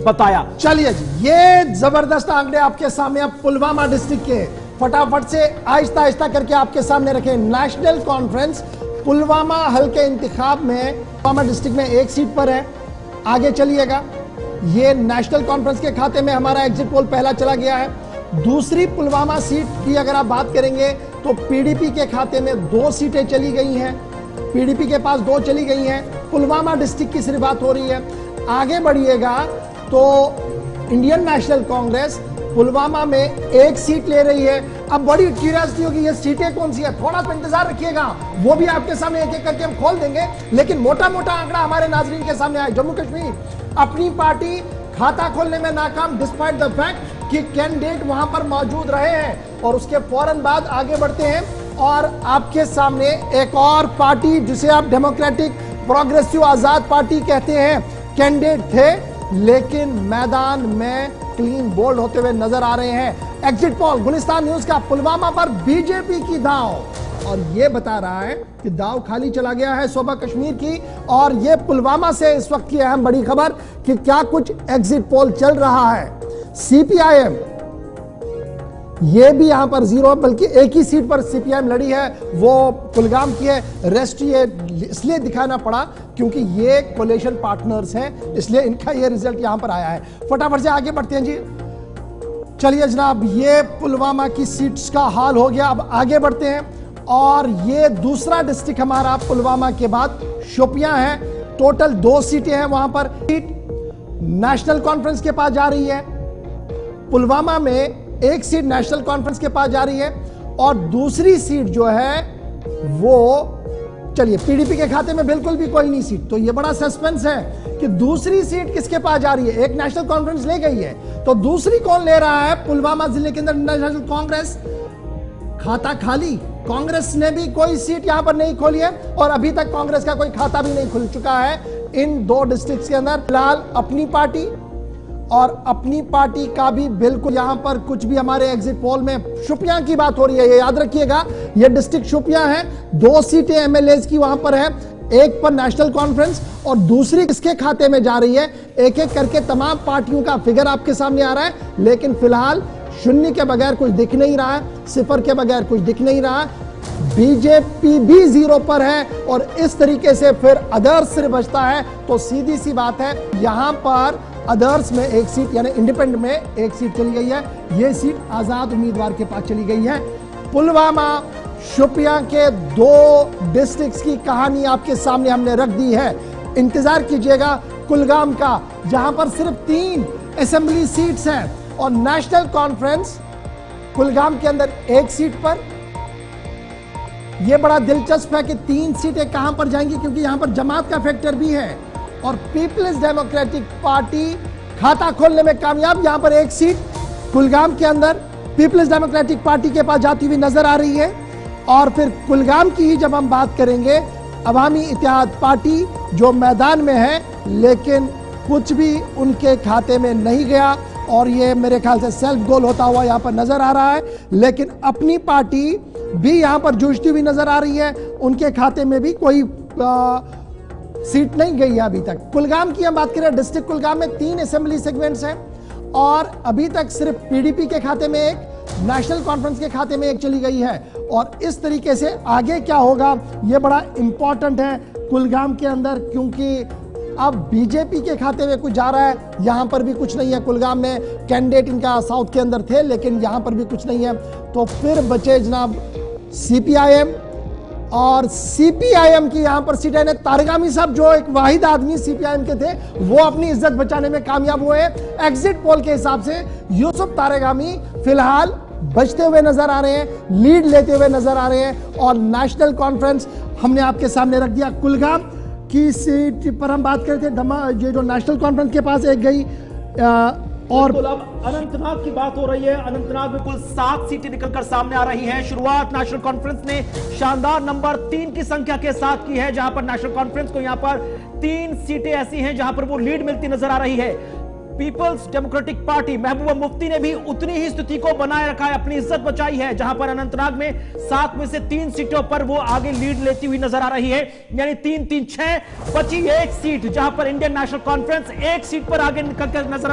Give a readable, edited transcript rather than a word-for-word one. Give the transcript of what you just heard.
बताया। चलिए जी, ये जबरदस्त आंकड़े आपके सामने अब पुलवामा डिस्ट्रिक्ट के फटाफट से आहिस्ता आहिस्ता करके आपके सामने रखे। नेशनल कॉन्फ्रेंस पुलवामा हल्के इंतखाब में पुलवामा डिस्ट्रिक्ट में एक सीट पर है। आगे चलिएगा, ये नेशनल कॉन्फ्रेंस के खाते में हमारा एग्जिट पोल पहला चला गया है। दूसरी पुलवामा सीट की अगर आप बात करेंगे तो पीडीपी के खाते में 2 सीटें चली गई हैं। पीडीपी के पास 2 चली गई हैं। पुलवामा डिस्ट्रिक्ट की सिर्फ बात हो रही है। आगे बढ़िएगा तो इंडियन नेशनल कांग्रेस पुलवामा में 1 सीट ले रही है। अब बड़ी क्यूरियोसिटी होगी, ये सीटें कौन सी है, थोड़ा सा इंतजार रखिएगा, वो भी आपके सामने एक एक करके हम खोल देंगे। लेकिन मोटा मोटा आंकड़ा हमारे नाजरीन के सामने आए। जम्मू कश्मीर अपनी पार्टी खाता खोलने में नाकाम, डिस्पाइट द फैक्ट कि कैंडिडेट वहां पर मौजूद रहे हैं। और उसके फौरन बाद आगे बढ़ते हैं और आपके सामने एक और पार्टी जिसे आप डेमोक्रेटिक प्रोग्रेसिव आजाद पार्टी कहते हैं, कैंडिडेट थे लेकिन मैदान में क्लीन बोल्ड होते हुए नजर आ रहे हैं। एग्जिट पोल गुलिस्तान न्यूज का पुलवामा पर बीजेपी की दाव, और यह बता रहा है कि दाव खाली चला गया है सूबा कश्मीर की। और यह पुलवामा से इस वक्त की अहम बड़ी खबर कि क्या कुछ एग्जिट पोल चल रहा है। सीपीआईएम ये भी यहां पर 0, बल्कि एक ही सीट पर सीपीआईएम लड़ी है, वो कुलगाम की है। रेस्ट ये इसलिए दिखाना पड़ा क्योंकि ये कोलिशन पार्टनर्स हैं, इसलिए इनका ये रिजल्ट यहां पर आया है। फटाफट से आगे बढ़ते हैं जी। चलिए जनाब, ये पुलवामा की सीट्स का हाल हो गया। अब आगे बढ़ते हैं और ये दूसरा डिस्ट्रिक्ट हमारा पुलवामा के बाद शोपियां है। टोटल 2 सीटें हैं वहां पर। सीट नेशनल कॉन्फ्रेंस के पास जा रही है। पुलवामा में 1 सीट नेशनल कॉन्फ्रेंस के पास जा रही है और दूसरी सीट जो है वो, चलिए, पीडीपी के खाते में बिल्कुल भी कोई नहीं सीट। तो ये बड़ा सस्पेंस है कि दूसरी सीट किसके पास जा रही है। एक नेशनल कॉन्फ्रेंस ले गई है तो दूसरी कौन ले रहा है। पुलवामा जिले के अंदर नेशनल कांग्रेस, खाता खाली। कांग्रेस ने भी कोई सीट यहां पर नहीं खोली है और अभी तक कांग्रेस का कोई खाता भी नहीं खुल चुका है इन 2 डिस्ट्रिक्ट्स के अंदर। फिलहाल अपनी पार्टी और अपनी पार्टी का भी बिल्कुल यहां पर कुछ भी हमारे एग्जिट पोल में शोपियां की बात हो रही है। ये याद रखिएगा, ये डिस्ट्रिक्ट शोपियां है। 2 सीटें एमएलए की वहां पर है, एक पर नेशनल कॉन्फ्रेंस और दूसरी किसके खाते में जा रही है। एक एक करके तमाम पार्टियों का फिगर आपके सामने आ रहा है, लेकिन फिलहाल शून्य के बगैर कुछ दिख नहीं रहा है, 0 के बगैर कुछ दिख नहीं रहा। बीजेपी भी 0 पर है और इस तरीके से फिर अदर्स सिर्फ बचता है। तो सीधी सी बात है, यहां पर अदर्स में 1 सीट यानी इंडिपेंडेंट में 1 सीट चली गई है। यह सीट आजाद उम्मीदवार के पास चली गई है। पुलवामा शोपियां के 2 डिस्ट्रिक्ट्स की कहानी आपके सामने हमने रख दी है। इंतजार कीजिएगा कुलगाम का, जहां पर सिर्फ 3 असेंबली सीट्स हैं और नेशनल कॉन्फ्रेंस कुलगाम के अंदर 1 सीट पर। यह बड़ा दिलचस्प है कि 3 सीटें कहां पर जाएंगी, क्योंकि यहां पर जमात का फैक्टर भी है और पीपल्स डेमोक्रेटिक पार्टी खाता खोलने में कामयाब। यहां पर 1 सीट कुलगाम के अंदर पीपल्स डेमोक्रेटिक पार्टी के पास जाती हुई नजर आ रही है। और फिर कुलगाम की ही जब हम बात करेंगे, अवामी इत्तेहाद पार्टी जो मैदान में है लेकिन कुछ भी उनके खाते में नहीं गया और ये मेरे ख्याल से सेल्फ गोल होता हुआ यहां पर नजर आ रहा है। लेकिन अपनी पार्टी भी यहां पर जूझती हुई नजर आ रही है, उनके खाते में भी कोई सीट नहीं गई है अभी तक। कुलगाम की हम बात करें, डिस्ट्रिक्ट कुलगाम में 3 असेंबली सेगमेंट्स हैं और अभी तक सिर्फ पीडीपी के खाते में 1, नेशनल कॉन्फ्रेंस के खाते में 1 चली गई है। और इस तरीके से आगे क्या होगा यह बड़ा इंपॉर्टेंट है कुलगाम के अंदर, क्योंकि अब बीजेपी के खाते में कुछ जा रहा है, यहां पर भी कुछ नहीं है। कुलगाम में कैंडिडेट इनका साउथ के अंदर थे लेकिन यहां पर भी कुछ नहीं है। तो फिर बचे जनाब सीपीआईएम, और सीपीआईएम की यहां पर सीट है। तारगामी साहब जो एक वाहिद आदमी सीपीआईएम के थे, वो अपनी इज्जत बचाने में कामयाब हुए। एग्जिट पोल के हिसाब से यूसुफ तारगामी फिलहाल बचते हुए नजर आ रहे हैं, लीड लेते हुए नजर आ रहे हैं। और नेशनल कॉन्फ्रेंस हमने आपके सामने रख दिया। कुलगाम की सीट पर हम बात करते हैं, ये जो नेशनल कॉन्फ्रेंस के पास 1 गई और अब अनंतनाग की बात हो रही है। अनंतनाग में कुल 7 सीटें निकलकर सामने आ रही हैं। शुरुआत नेशनल कॉन्फ्रेंस ने शानदार नंबर 3 की संख्या के साथ की है, जहां पर नेशनल कॉन्फ्रेंस को यहां पर 3 सीटें ऐसी हैं जहां पर वो लीड मिलती नजर आ रही है। Peoples democratic party Mehbooba Mufti ने भी उतनी ही स्थिति को बनाए रखा है, अपनी इज्जत बचाई है, जहां पर अनंतनाग में 7 में से 3 सीटों पर वो आगे लीड लेती हुई नजर आ रही है। यानी 3-3-6 बची 1 सीट, जहां पर इंडियन नेशनल कॉन्फ्रेंस 1 सीट पर आगे निकलकर नजर